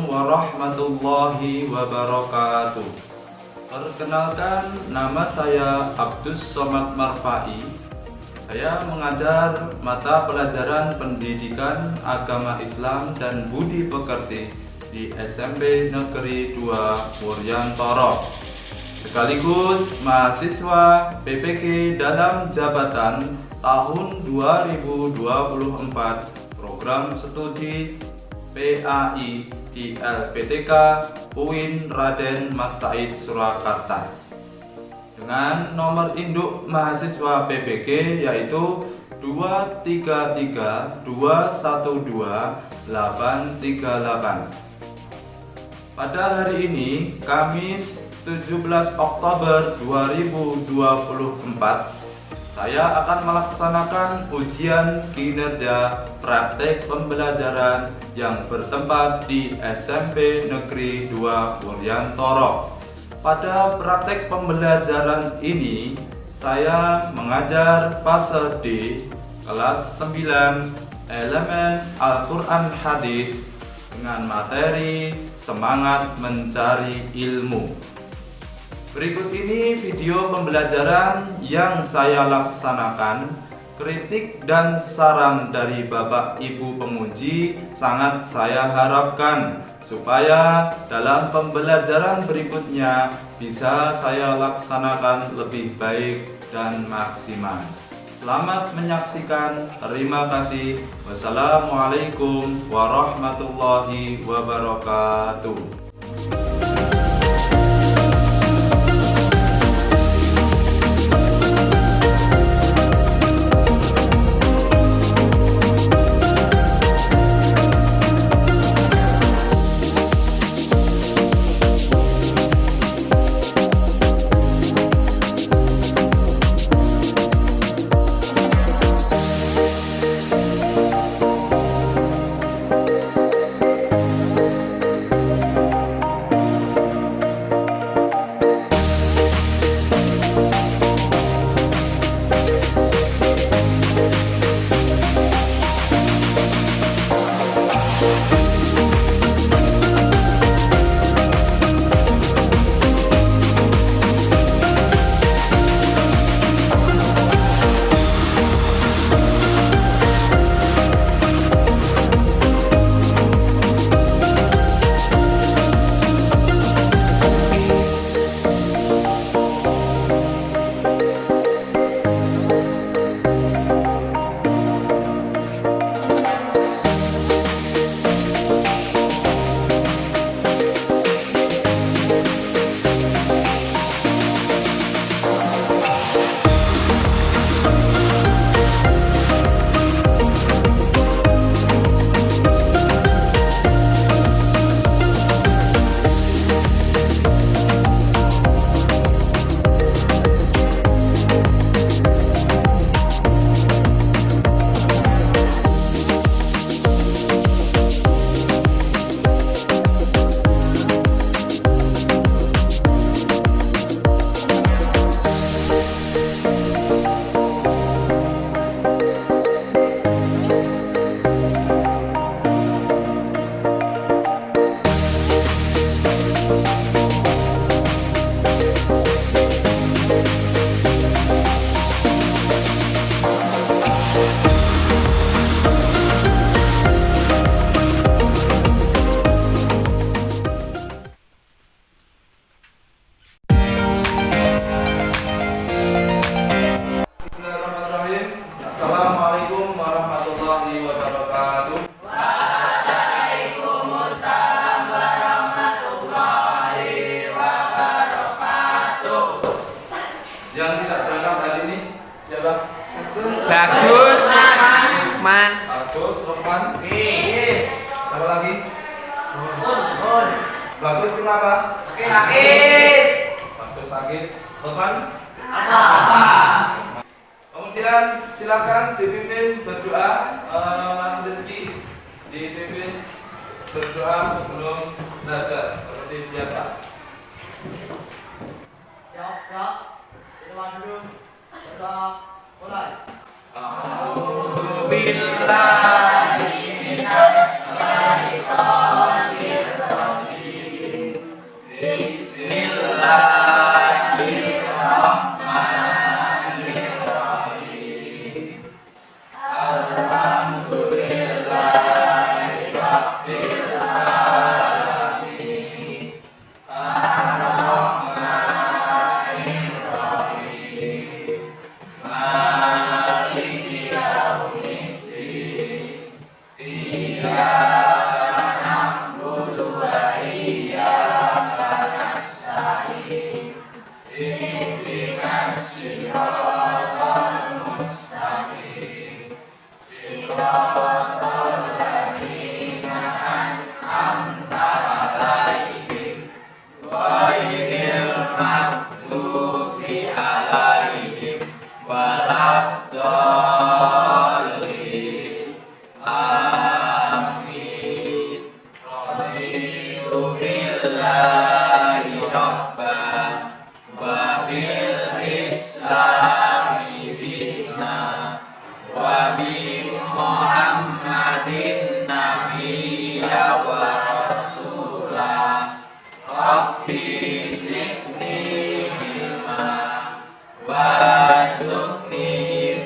warahmatullahi wabarakatuh. Perkenalkan, nama saya Abdus Somad Marfai. Saya mengajar mata pelajaran Pendidikan Agama Islam dan Budi Pekerti di SMP Negeri 2 Wuryantoro, sekaligus mahasiswa PPK dalam jabatan tahun 2024 program studi PAI di LPTK UIN Raden Mas Said Surakarta dengan nomor induk mahasiswa PPK yaitu 233212838. Pada hari ini, Kamis 17 Oktober 2024, saya akan melaksanakan ujian kinerja praktek pembelajaran yang bertempat di SMP Negeri 2 Wuryantoro. Pada praktek pembelajaran ini, saya mengajar fase D, kelas 9, elemen Al-Quran Hadis dengan materi semangat mencari ilmu. Berikut ini video pembelajaran yang saya laksanakan. Kritik dan saran dari Bapak Ibu penguji sangat saya harapkan supaya dalam pembelajaran berikutnya bisa saya laksanakan lebih baik dan maksimal. Selamat menyaksikan. Terima kasih. Wassalamualaikum warahmatullahi wabarakatuh. Assalamualaikum warahmatullahi wabarakatuh. Waalaikumsalam warahmatullahi wabarakatuh. Yang tidak berangkat hari ini siapa? Bagus, Man. Bagus, Lukman. Siapa lagi? Bagus kenapa? Sakit. Bagus sakit. Lukman? Apa? Kemudian silakan dipimpin berdoa, Mas Rizky dipimpin berdoa sebelum belajar seperti biasa. Siap. Silakan dulu. Berdoa. Mulai. Alhamdulillah. billahi rabban wa bil islami dinna wa bi Muhammadin nabiyya wa rasulah rabbi zidni ilma warzuqni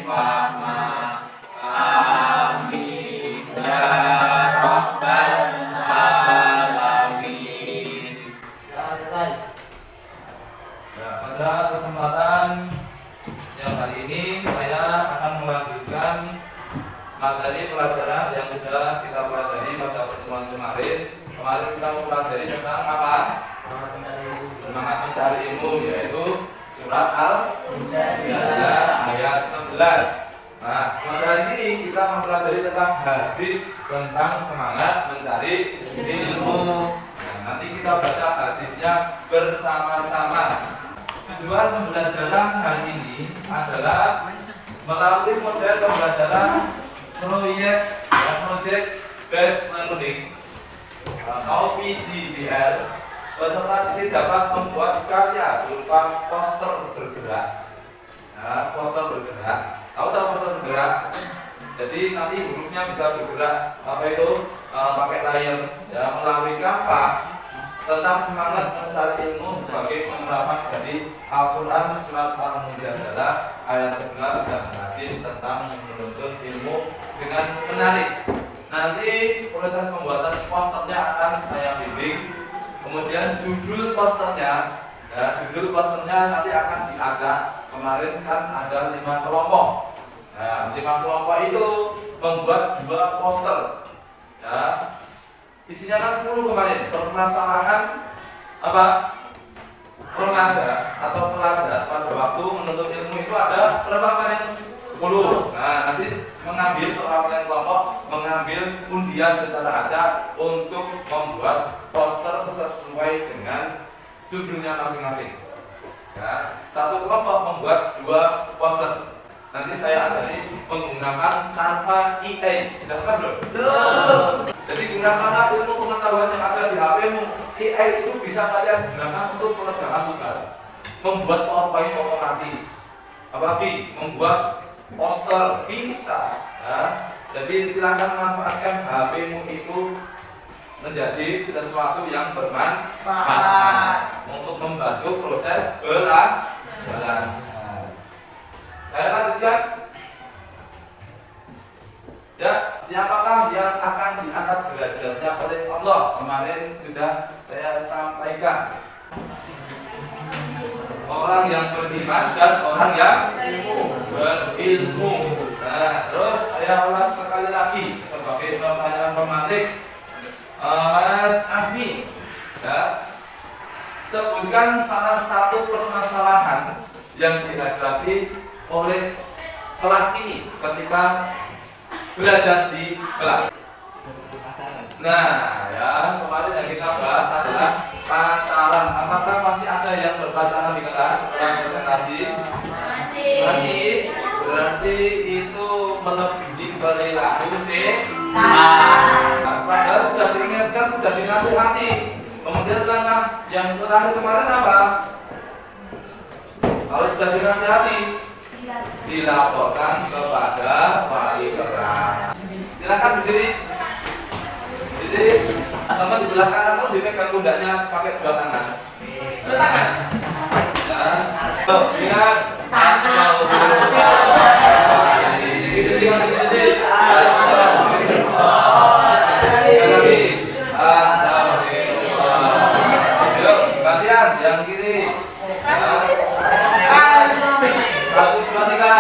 fahma amin ya rabbal alamin. Ya, selesai. Ya, pada kesempatan yang hari ini saya akan melanjutkan materi pelajaran yang sudah kita pelajari pada pertemuan kemarin. Kemarin kita mempelajari tentang apa? Semangat mencari ilmu, yaitu surat Al-Mujadalah ayat 11. Nah, pada hari ini kita mempelajari tentang hadis tentang semangat mencari ilmu. Nah, nanti kita baca hadisnya bersama-sama. Tujuan pembelajaran hari ini adalah melalui model pembelajaran project based learning atau PGBL. Peserta didik dapat membuat karya berupa poster bergerak. Nah, poster bergerak. Tahu poster bergerak? Jadi nanti hurufnya bisa bergerak. Apa itu? Pakai layar. Ya, melalui apa? Tentang semangat mencari ilmu sebagai penerapan dari Al-Quran surat Al-Mujadalah ayat 11 dan hadis tentang menuntut ilmu dengan menarik. Nanti proses pembuatan posternya akan saya bimbing. Kemudian judul posternya, ya, judul posternya nanti akan diacak. Kemarin kan ada 5 kelompok. Nah, 5 kelompok itu membuat 2 poster. Ya, isinya kan 10 kemarin. Permasalahan apa? Remaja atau pelajar pada waktu menuntut ilmu itu ada berapa kemarin? 10. Nah, nanti mengambil perwakilan kelompok mengambil undian secara acak untuk membuat poster sesuai dengan judulnya masing-masing. Ya, satu kelompok membuat 2 poster. Nanti saya ajari menggunakan tanpa EA. Sudah pernah belum? Belum. Jadi gunakanlah ilmu pengetahuan yang ada di HP-mu. EA itu bisa kalian gunakan untuk mengerjakan tugas, membuat PowerPoint otomatis, apalagi membuat poster bisa. Ya. Jadi silakan manfaatkan HP-mu itu menjadi sesuatu yang bermanfaat untuk membantu proses belajar. Saya lanjutkan. Ya, siapakah yang akan diangkat derajatnya oleh Allah? Kemarin sudah saya sampaikan. Orang yang beriman dan orang yang berilmu. Nah, terus saya ulas sekali lagi sebagai pertanyaan pematik. Mas Asmi, ya, sebutkan salah satu permasalahan yang dihadapi oleh kelas ini ketika belajar di kelas. Nah, ya, kemarin yang kita bahas adalah pasaran. Apakah masih ada yang berpacaran di kelas setelah presentasi? Masih. Berarti itu melebihi perilaku padahal sudah diingatkan, sudah dinasihati. Kemudian langkah yang terakhir kemarin apa? Kalau sudah dinasihati, dilaporkan kepada wali kelas. Silakan berdiri. Jadi teman sebelah kanan pun dipegang pundaknya pakai 2 tangan. 2 tangan. Ya. Ingat. Yang kiri. 1, 2, 3.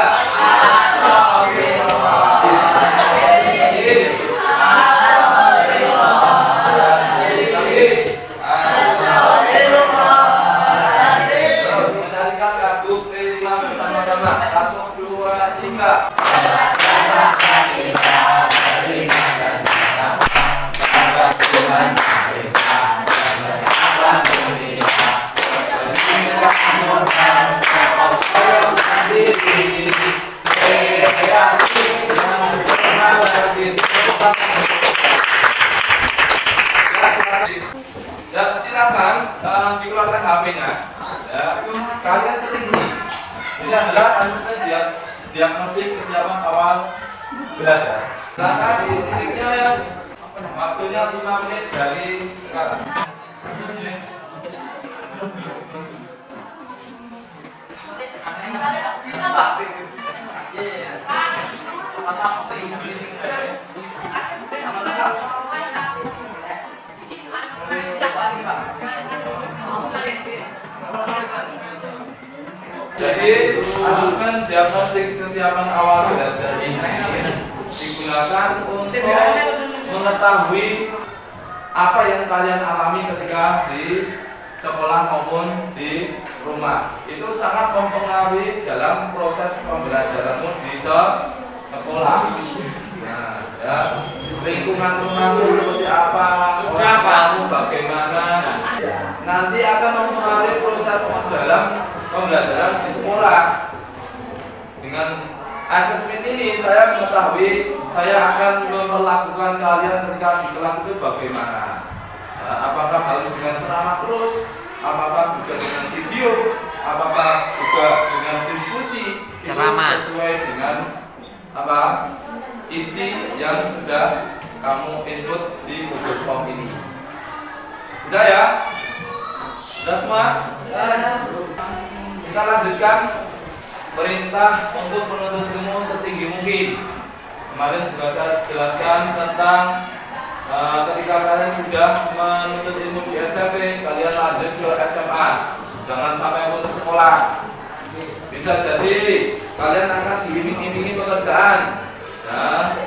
Bersama-sama. 1, 2, 3. Ya, silakan dikeluarkan HP-nya. Ya, kalian ketik ini. Ini adalah asesmen diagnostik kesiapan awal belajar. Silakan diisinya ya. Waktunya 5 menit dari sekarang. Bisa Pak? Iya. Jadi asesmen diagnostik kesiapan awal belajar ini digunakan untuk mengetahui apa yang kalian alami ketika di sekolah maupun di rumah. Itu sangat mempengaruhi dalam proses pembelajaranmu di sekolah. Nah, ya, lingkungan rumahmu seperti apa, orang kamu bagaimana, nanti akan mempengaruhi proses dalam pembelajaran di sekolah. Dengan asesmen ini saya mengetahui saya akan memperlakukan kalian ketika di kelas itu bagaimana. Apakah harus dengan ceramah terus, apakah juga dengan video, apakah juga dengan diskusi Ceramah. sesuai dengan apa isi yang sudah kamu input di Google Form ini. Udah ya? Udah semua? Kita lanjutkan perintah untuk menuntut ilmu setinggi mungkin. Kemarin juga saya jelaskan tentang ketika kalian sudah menuntut ilmu di SMP, kalian lanjut ke SMA. Jangan sampai putus sekolah. Bisa jadi kalian akan diiming-imingi pekerjaan. Nah,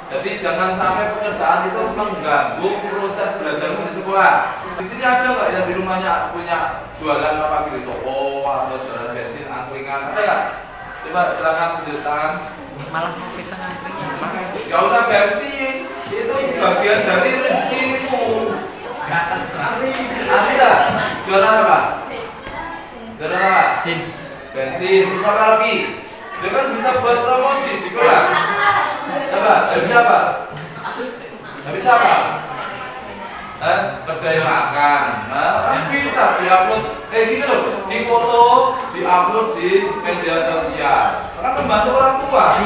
jadi jangan sampai pekerjaan itu mengganggu proses belajarmu di sekolah. Di sini ada nggak yang di rumahnya punya jualan apa gitu, toko atau jualan bensin, angkringan? Ada nggak? Coba silakan tunjuk tangan. Malah kita ngantrinya. Gak usah bensin, itu bagian dari rezekimu. Ada jualan apa? Jualan apa? Bensin. Apa lagi? Dia kan bisa buat promosi di kelas. Coba, bisa apa? Bisa apa? Kedai makan. Nah, bisa diupload gini loh, di foto, diupload di media sosial. Karena membantu orang tua.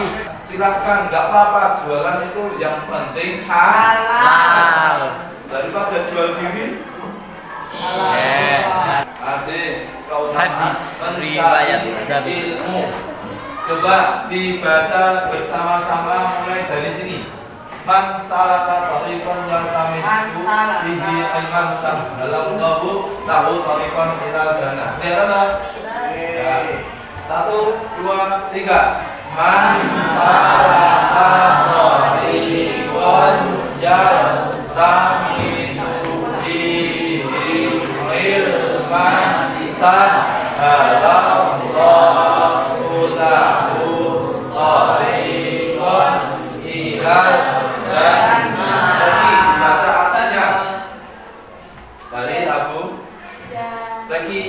Silahkan, nggak apa-apa, jualan itu yang penting halal. Daripada jual diri. Hadis riwayat ilmu. Coba dibaca bersama-sama mulai dari sini. Man salaka tariqan yaltamisu bihi ilman sahhalallahu lahu tariqan ilal jannah. Lihat kan? Ya. 1, 2, 3. Man salaka tariqan yaltamisu bihi ilman sahhalallahu lahu tariqan ilal jannah. Lagi baca artinya dari Abu lagi.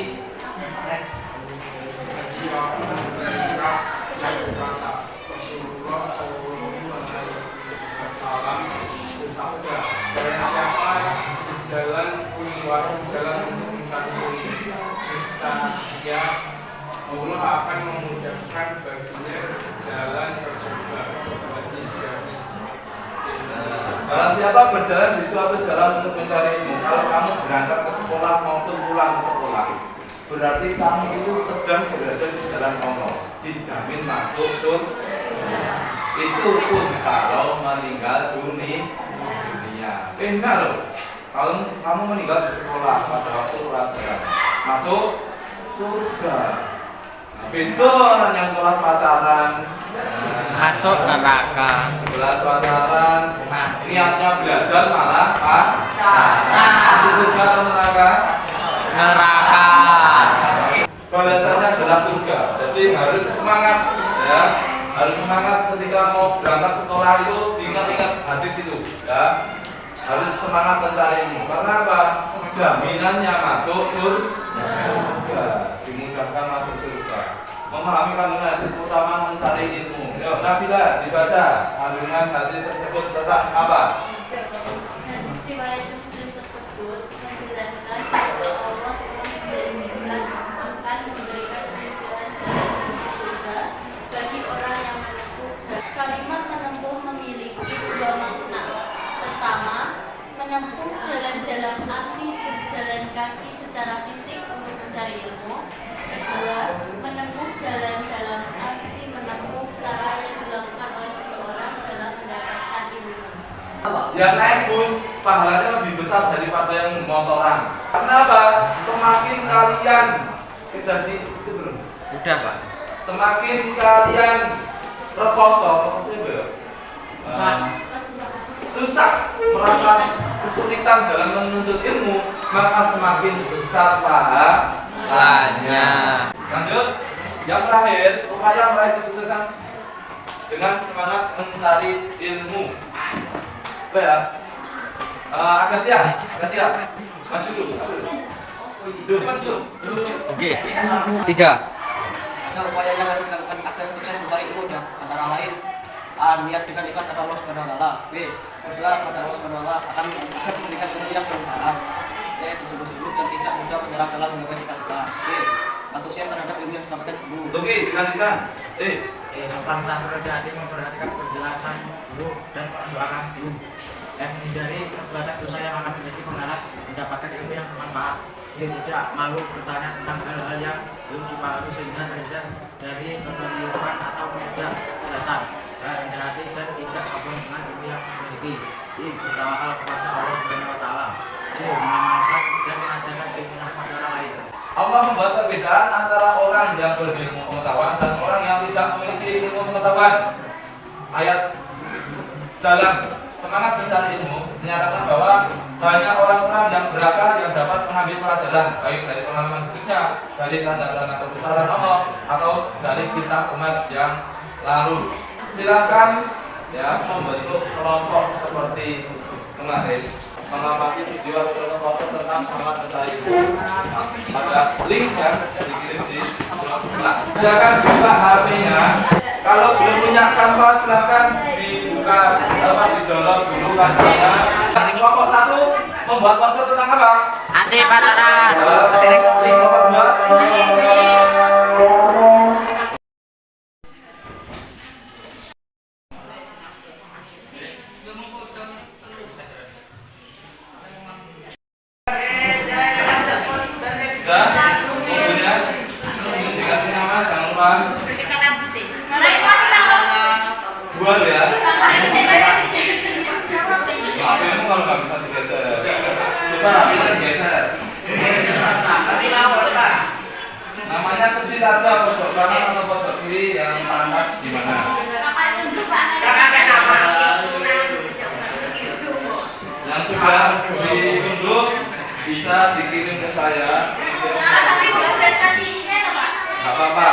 Jalan untuk mencapai niscaya Allah akan memudahkan baginya jalan ke surga. Barang siapa berjalan di suatu jalan untuk mencari ilmu, kalau kamu berangkat ke sekolah maupun pulang ke sekolah, berarti kamu itu sedang berada di jalan Allah, dijamin masuk surga. Itu pun kalau meninggal dunia. Enggak loh. Kalau kamu meninggal di sekolah pada waktu pelajaran, masuk surga. Pintu orang yang kelas pacaran, masuk neraka. kelas pacaran, niatnya belajar malah masuk surga atau neraka? Neraka. Balasannya adalah surga. Jadi harus semangat, ya. Harus semangat ketika mau berangkat sekolah itu, diingat-ingat hadis itu, ya. Harus semangat mencari ilmu. Karena apa? Jaminannya masuk surga. Dimudahkan masuk surga. Memahami kandungan hadis utama mencari ilmu. Yuk, Nabila dibaca kandungan hadis tersebut tentang apa? Hadis riwayat tersebut menjelaskan berjalan kaki secara fisik untuk mencari ilmu. Kedua, menempuh jalan-jalan arti menempuh cara yang dilakukan oleh seseorang dalam mendapatkan ilmu. Yang naik bus pahalanya lebih besar daripada yang motoran. Kenapa? Semakin kalian kita itu belum. Udah, Pak. Semakin kalian reposo itu ya? Susah, merasa kesulitan dalam menuntut ilmu, maka semakin besar pahalanya. Lanjut, yang terakhir, upaya meraih kesuksesan dengan semangat mencari ilmu. Apa ya? Agustia, maju dulu. Oke. 3. Nah, upaya yang harus dilakukan agar sukses mencari ilmu dan antara lain niat dengan ikhlas kepada Allah Subhanahu wa taala. B. Berdoa kepada Allah Subhanahu wa taala akan memberikan ilmu yang bermanfaat. C. Bersungguh-sungguh dan tidak mudah menyerah dalam menggapai cita-cita. D. Antusias terhadap ilmu yang disampaikan guru. Oke, dilanjutkan. Sopan santun rendah hati memperhatikan penjelasan guru dan mendoakan guru. Menghindari perbuatan dosa yang akan menjadi penghalang mendapatkan ilmu yang bermanfaat. Tidak malu bertanya tentang hal-hal yang belum dipahami sehingga terhindar dari kekeliruan atau ketidakjelasan. Rendah hati dan tidak sombong dengan ilmu yang dimiliki. Bertawakal kepada Allah Subhanahu wa taala. C. Mengamalkan dan mengajarkan ilmu kepada orang lain. Allah membuat perbedaan antara orang yang berilmu pengetahuan dan orang yang tidak memiliki ilmu pengetahuan. Ayat dalam semangat mencari ilmu menyatakan bahwa banyak orang-orang yang berakal yang dapat mengambil pelajaran baik dari pengalaman hidupnya, dari tanda-tanda kebesaran Allah, atau dari kisah umat yang lalu. Silakan ya membentuk kelompok seperti kemarin, mengamati video atau poster tentang semangat mencari ilmu. Ada link yang dikirim di kelas. Silakan buka HP-nya. Kalau belum punya kanvas, silakan dibuka di download dulu kanvasnya. Kelompok 1 membuat poster tentang apa? Anti pacaran. Kelompok 2 bukunya dikasih nama, jangan lupa buah lo ya. HP-mu kalau nggak bisa digeser, coba HP-nya digeser. Namanya kecil aja, pojok kanan atau pojok kiri yang panas gimana? Yang sudah diunduh bisa dikirim ke saya. Nggak apa-apa.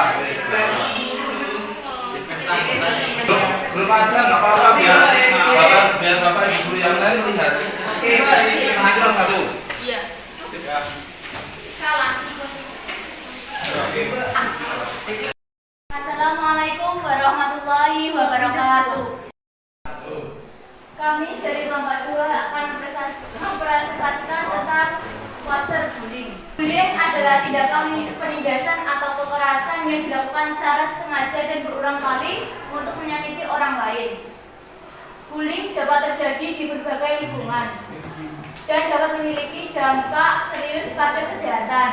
Belum aja nggak apa-apa biar bapak ibu guru yang lain melihat. Kurang 1. Iya. Siap. Assalamualaikum warahmatullahi wabarakatuh. Kami dari kelompok 2 akan mempresentasikan tentang poster bullying. Bullying adalah tindakan penindasan atau kekerasan yang dilakukan secara sengaja dan berulang kali untuk menyakiti orang lain. Bullying dapat terjadi di berbagai lingkungan dan dapat memiliki dampak serius pada kesehatan,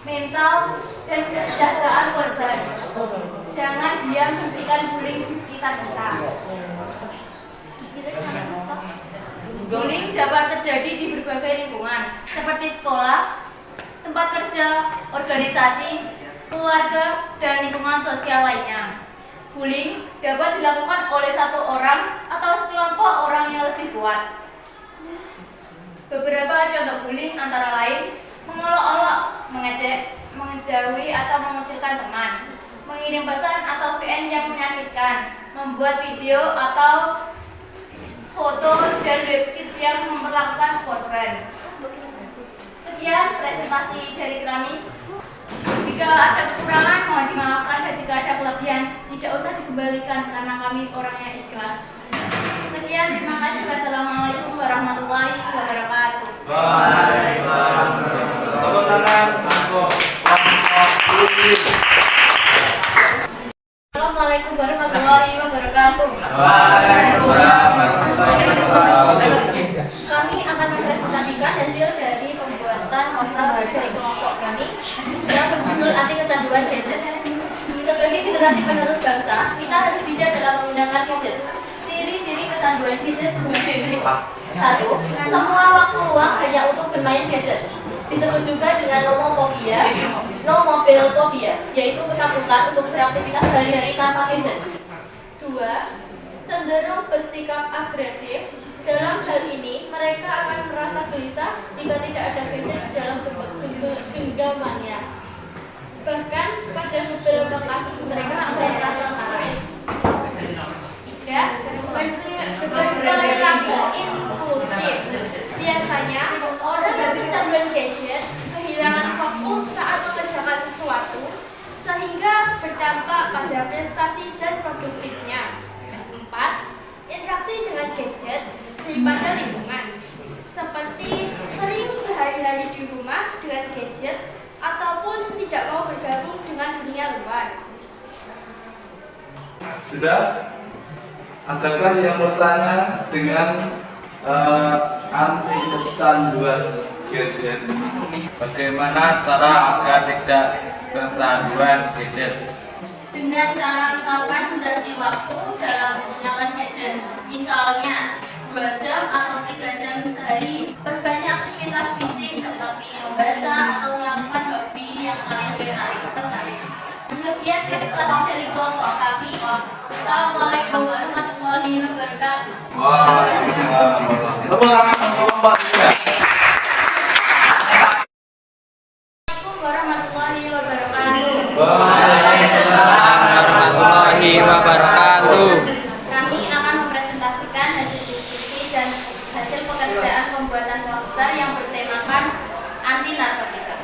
mental, dan kesejahteraan korban. Jangan diam, hentikan bullying di sekitar kita. Bullying dapat terjadi di berbagai lingkungan, seperti sekolah, tempat kerja, organisasi, keluarga, dan lingkungan sosial lainnya. Bullying dapat dilakukan oleh satu orang atau sekelompok orang yang lebih kuat. Beberapa contoh bullying antara lain mengolok-olok, mengejek, menjauhi atau mengucilkan teman, mengirim pesan atau VN yang menyakitkan, membuat video atau foto dan website yang memperlakukan korban. Sekian presentasi dari kami. Jika ada kekurangan mohon dimaafkan, dan jika ada kelebihan tidak usah dikembalikan karena kami orangnya ikhlas. Sekian, terima kasih. Wassalamualaikum warahmatullahi wabarakatuh. Waalaikumsalam. Tepuk tangan untuk kelompok bullying. Assalamualaikum warahmatullahi wabarakatuh. Waalaikumsalam warahmatullahi wabarakatuh. Kami bermain gadget berikut. 1. Semua waktu luang hanya untuk bermain gadget. Disebut juga dengan nomophobia, yaitu ketakutan untuk beraktivitas sehari-hari tanpa gadget. 2. Cenderung bersikap agresif. Dalam hal ini, mereka akan merasa gelisah jika tidak ada gadget dalam genggamannya. Bahkan pada beberapa kasus mereka akan merasa marah. 3. Berperilaku impulsif. Biasanya, orang yang kecanduan gadget kehilangan fokus saat mengerjakan sesuatu, sehingga berdampak pada prestasi dan produktifnya. 4. Interaksi dengan gadget daripada lingkungan, seperti sering sehari-hari di rumah dengan gadget ataupun tidak mau bergabung dengan dunia luar. Sudah? Adakah yang bertanya dengan anti kecanduan gadget? Bagaimana cara agar tidak kecanduan gadget? Dengan cara menetapkan durasi waktu dalam menggunakan gadget, misalnya 2 jam atau 3 jam sehari. Perbanyak aktivitas fisik seperti membaca atau melakukan hobi yang kalian tertarik. Sekian presentasi dari kelompok kami. Assalamualaikum warahmatullahi wabarakatuh. Waalaikumsalam. Tepuk tangan kelompok 3. Assalamualaikum warahmatullahi wabarakatuh. Waalaikumsalam warahmatullahi wabarakatuh. Kami akan mempresentasikan hasil diskusi dan hasil pekerjaan pembuatan poster yang bertemakan anti narkotika.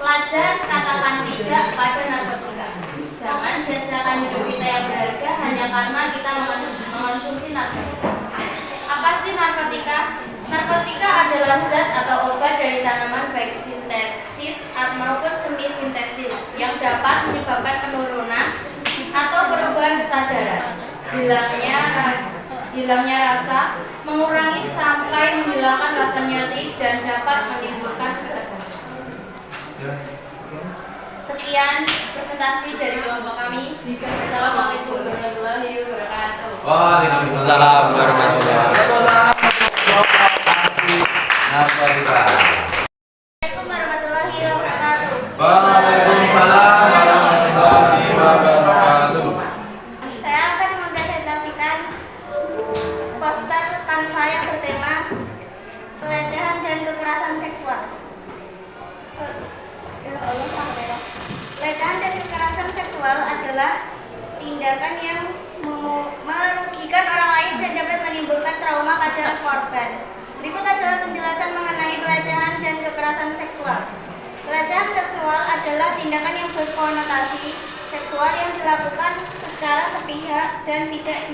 Pelajar, katakan tidak pada narkotika. Jangan sia-siakan hidup kita yang berharga hanya karena kita mengonsumsi narkotika. Apa sih narkotika? Narkotika adalah zat atau obat dari tanaman baik sintetis maupun semi sintetis yang dapat menyebabkan penurunan atau perubahan kesadaran, hilangnya rasa, mengurangi sampai menghilangkan rasa nyeri dan dapat menimbulkan ketegangan. Sekian presentasi dari kelompok kami. Assalamualaikum warahmatullahi wabarakatuh. Waalaikumsalam warahmatullahi wabarakatuh. Narkotika. Assalamualaikum warahmatullahi wabarakatuh. Waalaikumsalam warahmatullahi wabarakatuh. Saya akan mempresentasikan poster Canva yang bertema pelecehan dan kekerasan seksual. Pelecehan dan kekerasan seksual adalah tindakan yang merugikan orang lain dan dapat menimbulkan trauma pada korban. Berikut adalah penjelasan mengenai pelecehan dan kekerasan seksual. Pelecehan seksual adalah tindakan yang berkonotasi seksual yang dilakukan secara sepihak dan tidak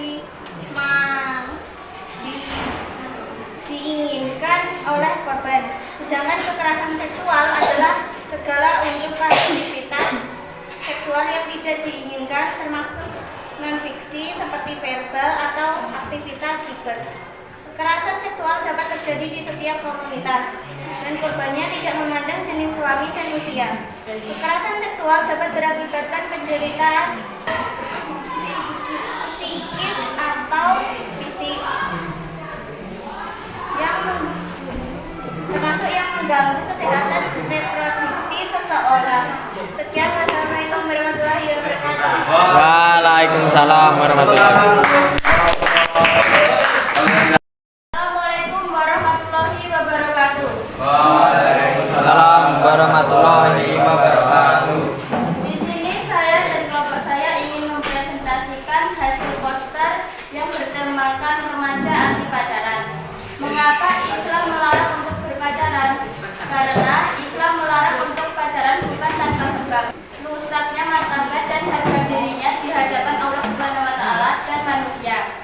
diinginkan oleh korban. Sedangkan kekerasan seksual adalah segala unjuk aktivitas seksual yang tidak diinginkan, termasuk non-fiksi seperti verbal atau aktivitas siber. Kekerasan seksual dapat terjadi di setiap komunitas dan korbannya tidak memandang jenis kelamin dan usia. Kekerasan seksual dapat berakibatkan penderitaan psikis atau fisik termasuk yang mengganggu kesehatan reproduksi seseorang. Sekian, wassalamualaikum warahmatullahi wabarakatuh. Waalaikumsalam warahmatullahi wabarakatuh. Assalamualaikum warahmatullahi wabarakatuh. Waalaikumsalam warahmatullahi wabarakatuh. Di sini saya dan kelompok saya ingin mempresentasikan hasil poster yang bertemakan remaja anti pacaran. Mengapa Islam melarang untuk berpacaran? Karena Islam melarang untuk pacaran bukan tanpa sebab. Rusaknya martabat dan harga dirinya di hadapan Allah Subhanahu wa taala dan manusia.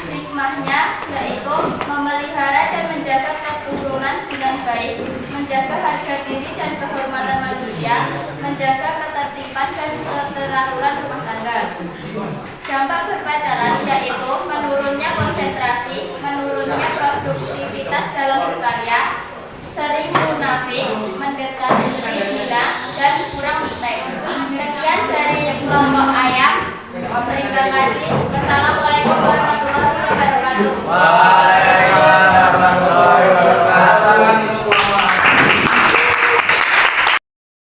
Hikmahnya yaitu memelihara dan menjaga keturunan dengan baik, menjaga harga diri dan kehormatan manusia, menjaga ketertiban dan keteraturan rumah tangga. Dampak berpacaran yaitu menurunnya konsentrasi, menurunnya produktivitas dalam berkarya, sering munafik, mendekati zina, dan kurang mitek. Sekian dari kelompok ayam. Terima kasih. Wassalamualaikum warahmatullahi Waalaikumsalam warahmatullahi wabarakatuh.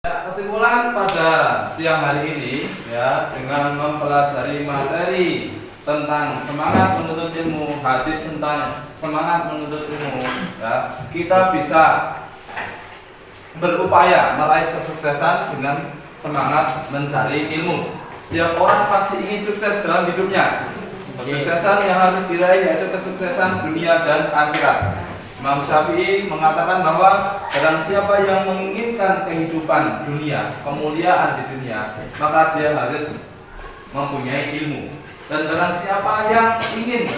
Ya, kesimpulan pada siang hari ini ya, dengan mempelajari materi tentang semangat menuntut ilmu, hadis tentang semangat menuntut ilmu, ya, kita bisa berupaya meraih kesuksesan dengan semangat mencari ilmu. Setiap orang pasti ingin sukses dalam hidupnya. Kesuksesan yang harus diraih yaitu kesuksesan dunia dan akhirat. Imam Syafi'i mengatakan bahwa barang siapa yang menginginkan kehidupan dunia, kemuliaan di dunia, maka dia harus mempunyai ilmu. Dan barang siapa yang ingin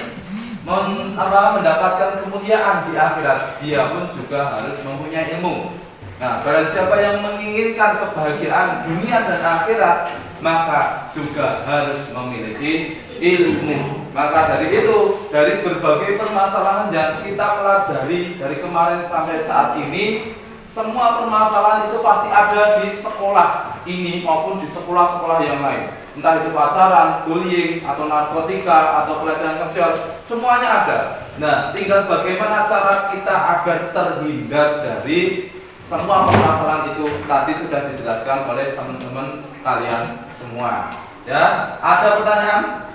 mendapatkan kemuliaan di akhirat, dia pun juga harus mempunyai ilmu. Nah, barang siapa yang menginginkan kebahagiaan dunia dan akhirat, maka juga harus memiliki ilmu. Maka dari itu, dari berbagai permasalahan yang kita pelajari dari kemarin sampai saat ini, semua permasalahan itu pasti ada di sekolah ini maupun di sekolah-sekolah yang lain. Entah itu pacaran, bullying, atau narkotika, atau pelecehan seksual, semuanya ada. Nah, tinggal bagaimana cara kita agar terhindar dari semua permasalahan itu. Tadi sudah dijelaskan oleh teman-teman kalian semua. Ya, ada pertanyaan?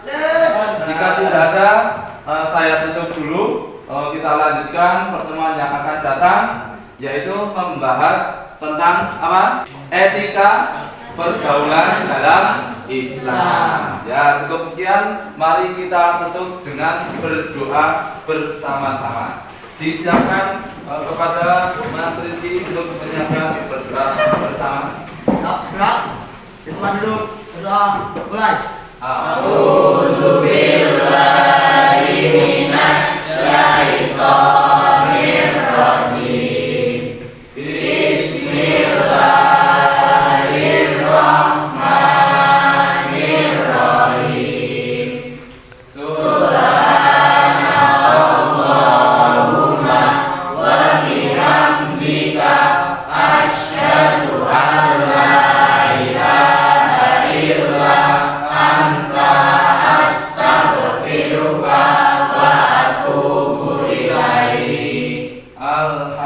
Jika tidak ada, saya tutup dulu. Kita lanjutkan pertemuan yang akan datang, yaitu membahas tentang apa? Etika pergaulan dalam Islam. Ya, cukup sekian. Mari kita tutup dengan berdoa bersama-sama. Disiapkan kepada Mas Rizky untuk menyiapkan berdoa bersama. Gerak. Depan dulu. Berdoa. Mulai. A'udzu billahi minasy syaithanir rajim. Bismillahirrahmanirrahim. Subhanallahumma wa bihamdika asyhadu an la ilaha illa anta astaghfiruka wa atubu ilaik. Alhamdulillah.